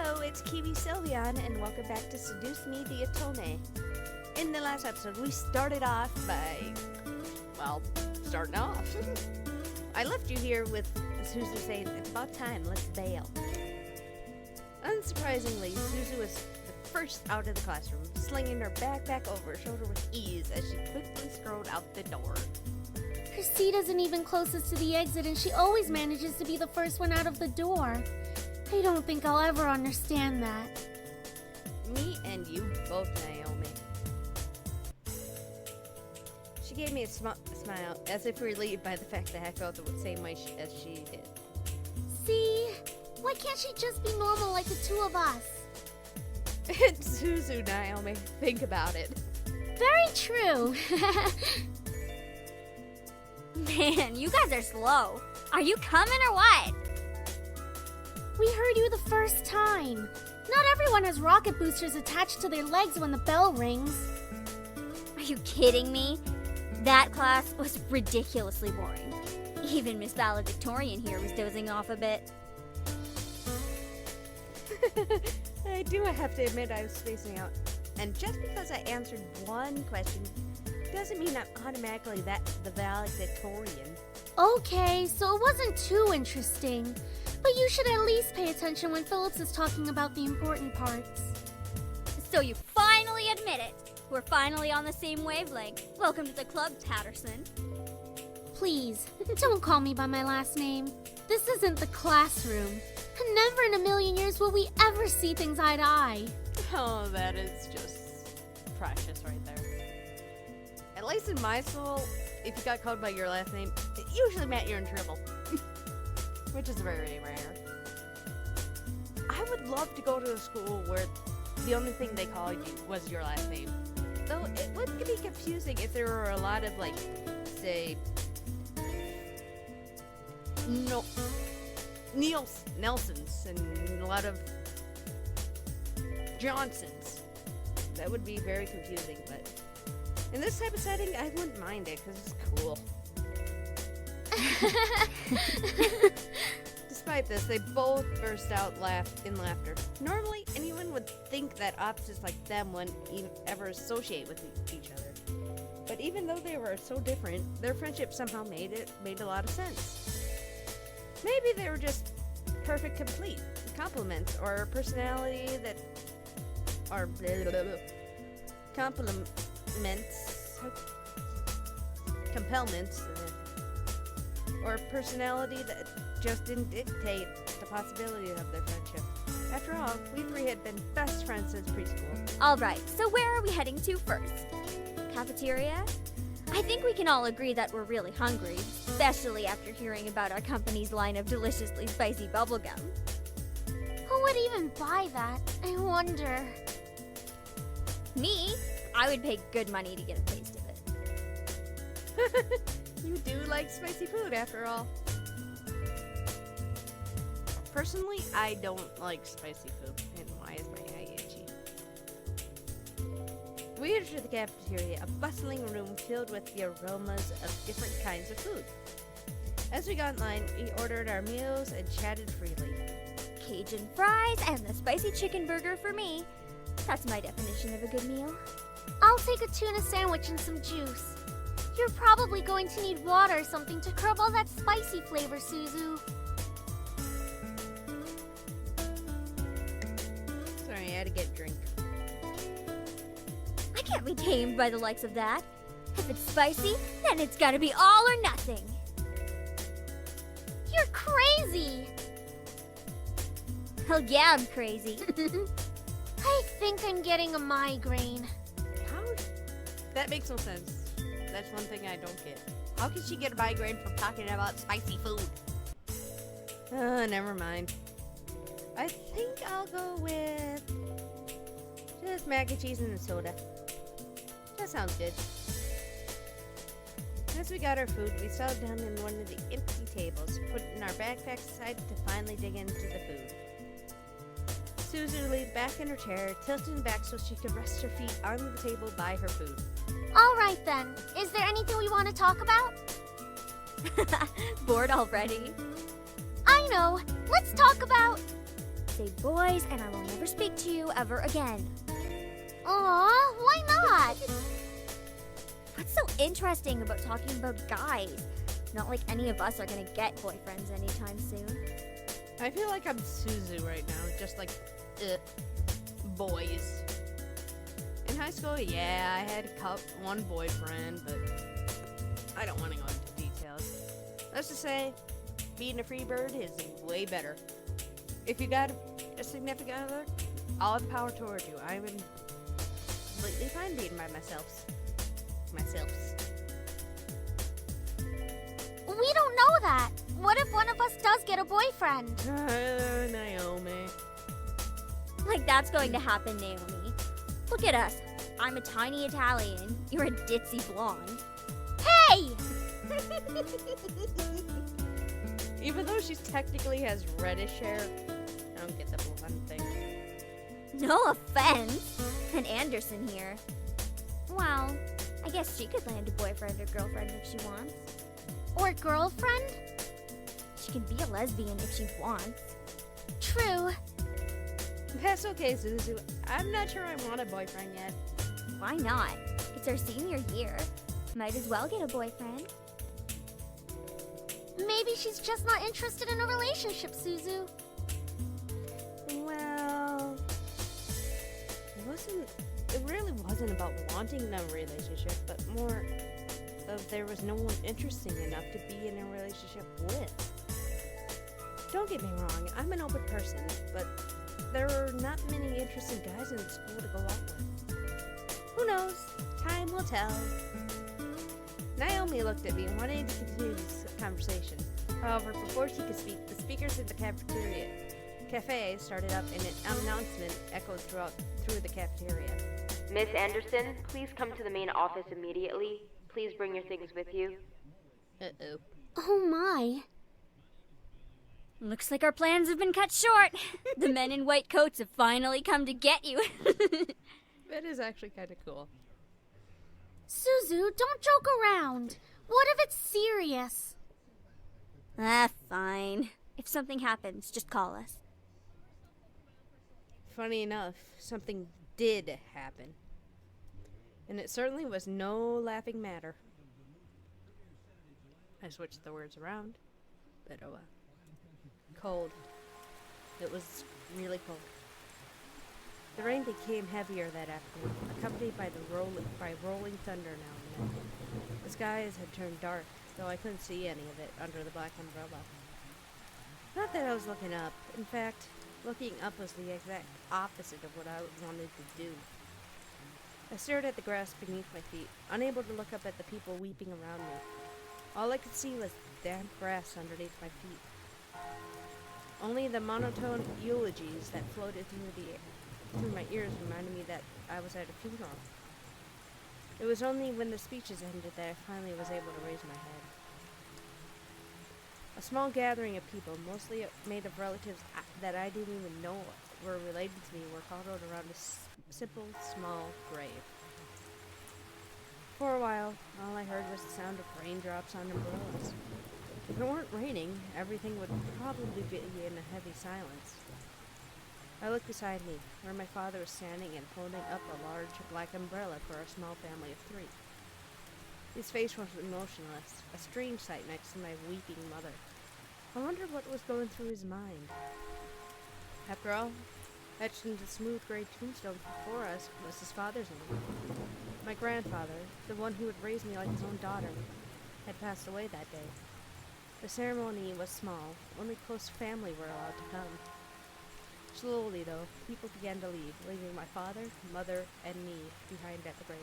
Hello, it's KiwiSylveon, and welcome back to Seduce Me the Atone. In the last episode, we started off by, starting off. I left you here with Suzu saying, "It's about time, let's bail." Unsurprisingly, Suzu was the first out of the classroom, slinging her backpack over her shoulder with ease as she quickly strode out the door. Her seat isn't even closest to the exit, and she always manages to be the first one out of the door. I don't think I'll ever understand that. Me and you both, Naomi. She gave me a smile, as if relieved by the fact that I felt the same way as she did. See? Why can't she just be normal like the two of us? It's Suzu, Naomi. Think about it. Very true. Man, you guys are slow. Are you coming or what? We heard you the first time. Not everyone has rocket boosters attached to their legs when the bell rings. Are you kidding me? That class was ridiculously boring. Even Miss Valedictorian here was dozing off a bit. I do have to admit I was spacing out. And just because I answered one question doesn't mean I'm automatically the valedictorian. Okay, so it wasn't too interesting. But you should at least pay attention when Phillips is talking about the important parts. So you finally admit it. We're finally on the same wavelength. Welcome to the club, Patterson. Please, don't call me by my last name. This isn't the classroom. And never in a million years will we ever see things eye to eye. Oh, that is just precious right there. At least in my school, if you got called by your last name, it usually meant you're in trouble. Which is very rare. I would love to go to a school where the only thing they called you was your last name. Though it would be confusing if there were a lot of, say, Nelsons and a lot of Johnsons. That would be very confusing, but in this type of setting, I wouldn't mind it because it's cool. Despite this, they both burst out in laughter. Normally, anyone would think that opposites like them wouldn't ever associate with each other. But even though they were so different, their friendship somehow made a lot of sense. Maybe they were just perfect complete complements, or personality that are complements, or personality that just didn't dictate the possibility of their friendship. After all, we three had been best friends since preschool. Alright, so where are we heading to first? Cafeteria? I think we can all agree that we're really hungry, especially after hearing about our company's line of deliciously spicy bubblegum. Who would even buy that? I wonder. Me? I would pay good money to get a taste of it. You do like spicy food, after all. Personally, I don't like spicy food. And why is my eye itchy? We entered the cafeteria, a bustling room filled with the aromas of different kinds of food. As we got in line, we ordered our meals and chatted freely. Cajun fries and the spicy chicken burger for me. That's my definition of a good meal. I'll take a tuna sandwich and some juice. You're probably going to need water or something to curb all that spicy flavor, Suzu. Sorry, I had to get a drink. I can't be tamed by the likes of that. If it's spicy, then it's gotta be all or nothing. You're crazy! Hell yeah, I'm crazy. I think I'm getting a migraine. How? That makes no sense. That's one thing I don't get. How can she get a migraine from talking about spicy food? Never mind. I think I'll go with just mac and cheese and a soda. That sounds good. As we got our food, we settled down in one of the empty tables, putting our backpacks aside to finally dig into the food. Suzu leaned back in her chair, tilting back so she could rest her feet on the table by her food. All right then. Is there anything we want to talk about? Bored already? I know. Let's talk about say boys, and I will never speak to you ever again. Aw, why not? What's so interesting about talking about guys? Not like any of us are gonna get boyfriends anytime soon. I feel like I'm Suzu right now, just like, boys. In high school, yeah, I had one boyfriend, but I don't want to go into details. Let's just say, being a free bird is way better. If you got a significant other, all the power towards you. I'm completely fine being by myself. We don't know that. What if one of us does get a boyfriend? Naomi. Like that's going to happen, Naomi. Look at us. I'm a tiny Italian. You're a ditzy blonde. Hey! Even though she technically has reddish hair, I don't get the blonde thing. No offense. And Anderson here. Well, I guess she could land a boyfriend or girlfriend if she wants. Or girlfriend? She can be a lesbian if she wants. True. That's okay, Suzu. I'm not sure I want a boyfriend yet. Why not? It's our senior year. Might as well get a boyfriend. Maybe she's just not interested in a relationship, Suzu. Well, it really wasn't about wanting a relationship, but more of there was no one interesting enough to be in a relationship with. Don't get me wrong, I'm an open person, but there are not many interesting guys in the school to go out with. Who knows? Time will tell. Naomi looked at me and wanted to continue this conversation. However, before she could speak, the speakers in the cafe started up and an announcement echoed through the cafeteria. Miss Anderson, please come to the main office immediately. Please bring your things with you. Uh-oh. Oh my. Looks like our plans have been cut short. The men in white coats have finally come to get you. That is actually kind of cool. Suzu, don't joke around. What if it's serious? Fine. If something happens, just call us. Funny enough, something did happen. And it certainly was no laughing matter. I switched the words around, but oh well. Cold. It was really cold. The rain became heavier that afternoon, accompanied by rolling thunder now and then. The skies had turned dark, though I couldn't see any of it under the black umbrella. Not that I was looking up. In fact, looking up was the exact opposite of what I wanted to do. I stared at the grass beneath my feet, unable to look up at the people weeping around me. All I could see was damp grass underneath my feet. Only the monotone eulogies that floated through my ears reminded me that I was at a funeral. It was only when the speeches ended that I finally was able to raise my head. A small gathering of people, mostly made of relatives that I didn't even know were related to me, were huddled around a simple, small grave. For a while, all I heard was the sound of raindrops on umbrellas. If it weren't raining, everything would probably be in a heavy silence. I looked beside me, where my father was standing and holding up a large black umbrella for a small family of 3. His face was emotionless, a strange sight next to my weeping mother. I wondered what was going through his mind. After all, etched into the smooth gray tombstone before us was his father's name. My grandfather, the one who had raised me like his own daughter, had passed away that day. The ceremony was small, only close family were allowed to come. Slowly, though, people began to leave, leaving my father, mother, and me behind at the grave.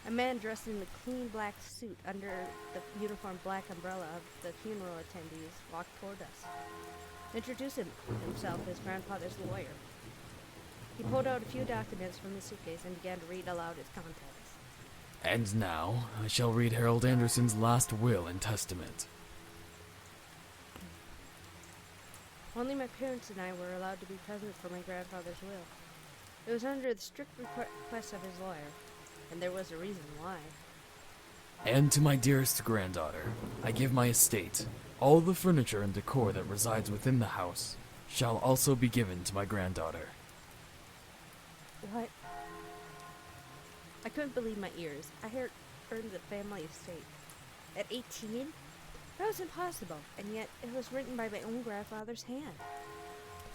A man dressed in the clean black suit under the uniform black umbrella of the funeral attendees walked toward us, introducing himself as grandfather's lawyer. He pulled out a few documents from his suitcase and began to read aloud his contents. And now, I shall read Harold Anderson's last will and testament. Only my parents and I were allowed to be present for my grandfather's will. It was under the strict request of his lawyer, and there was a reason why. And to my dearest granddaughter, I give my estate, all the furniture and decor that resides within the house, shall also be given to my granddaughter. What? I couldn't believe my ears. I had earned the family estate. At 18? That was impossible, and yet it was written by my own grandfather's hand.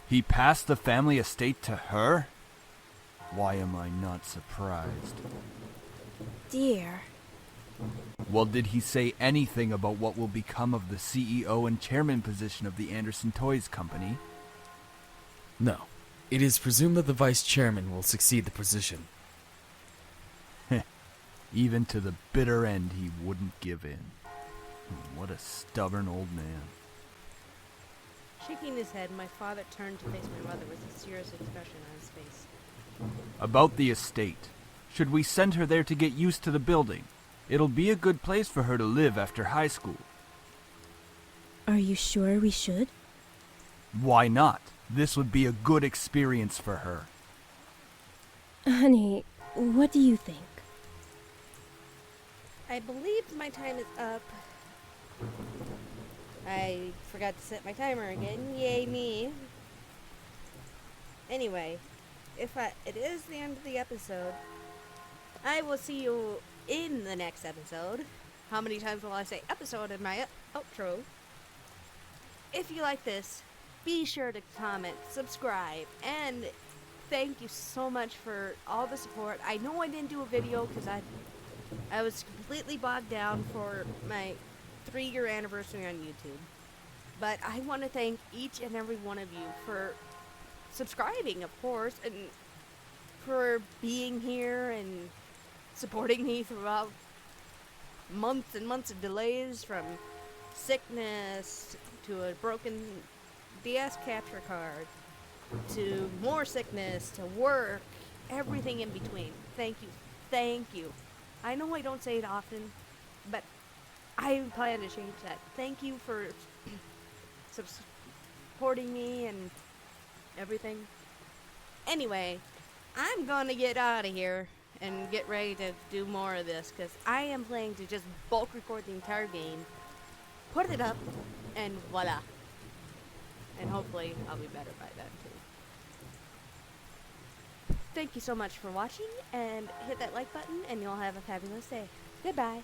He passed the family estate to her? Why am I not surprised? Dear. Well, did he say anything about what will become of the CEO and chairman position of the Anderson Toys Company? No. It is presumed that the vice chairman will succeed the position. Even to the bitter end, he wouldn't give in. What a stubborn old man. Shaking his head, my father turned to face my mother with a serious expression on his face. About the estate. Should we send her there to get used to the building? It'll be a good place for her to live after high school. Are you sure we should? Why not? This would be a good experience for her. Honey, what do you think? I believe my time is up. I forgot to set my timer again. Yay me. Anyway, it is the end of the episode. I will see you in the next episode. How many times will I say episode in my outro? If you like this, be sure to comment, subscribe, and thank you so much for all the support. I know I didn't do a video because I was completely bogged down for my 3-year anniversary on YouTube. But I want to thank each and every one of you for subscribing, of course, and for being here and supporting me throughout months and months of delays, from sickness to a broken DS capture card to more sickness to work, everything in between. Thank you. Thank you. I know I don't say it often, but I plan to change that. Thank you for supporting me and everything. Anyway, I'm gonna get out of here and get ready to do more of this, because I am planning to just bulk record the entire game, put it up, and voila. And hopefully I'll be better by then too. Thank you so much for watching, and hit that like button and you'll have a fabulous day. Goodbye.